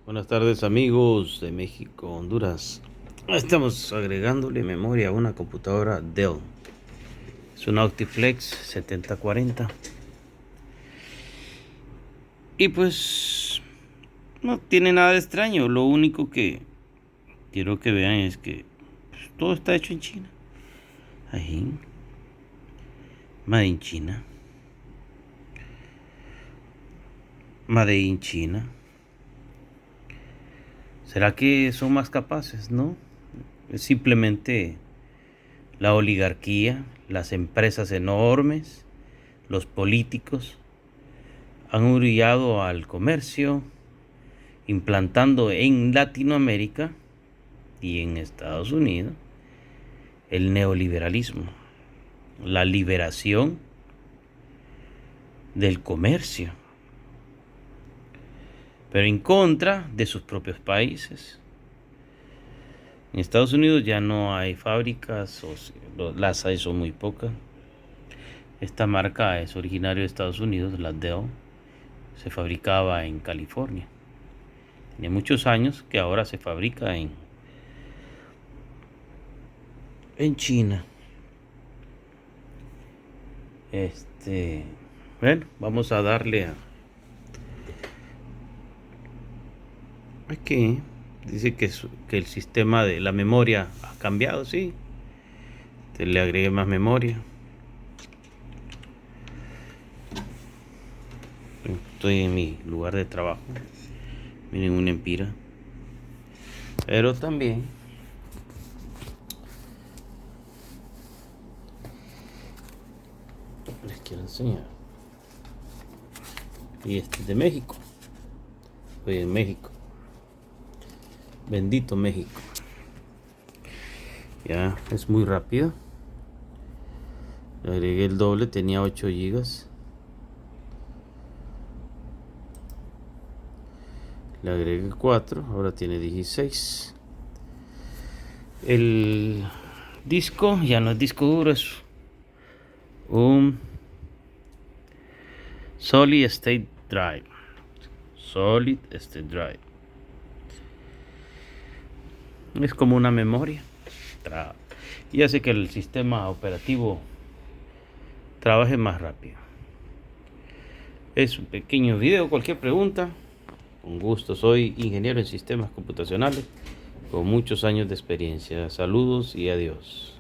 Buenas tardes amigos de México, Honduras. Estamos agregándole memoria a una computadora Dell. Es una Optiflex 7040. Y pues no tiene nada de extraño. Lo único que quiero que vean es que pues, todo está hecho en China. Ahí. Made in China. Made in China. ¿Será que son más capaces? No. Es simplemente la oligarquía, las empresas enormes, los políticos han orillado al comercio, implantando en Latinoamérica y en Estados Unidos el neoliberalismo, la liberación del comercio, pero en contra de sus propios países. En Estados Unidos ya no hay fábricas, las hay son muy pocas. Esta marca es originaria de Estados Unidos, la Dell. Se fabricaba en California. Tiene muchos años que ahora se fabrica en China. Bueno, vamos a darle a aquí. Dice que el sistema de la memoria ha cambiado, sí. Le agregué más memoria. Estoy en mi lugar de trabajo. Miren, una empira. Pero también les quiero enseñar. Y este es de México. Estoy en México. Bendito México. Ya, es muy rápido. Le agregué el doble, tenía 8 gigas. Le agregué 4, ahora tiene 16. El disco ya no es disco duro, es un Solid State Drive. Solid State Drive. Es como una memoria. Y hace que el sistema operativo trabaje más rápido. Es un pequeño video. Cualquier pregunta, con gusto. Soy ingeniero en sistemas computacionales con muchos años de experiencia. Saludos y adiós.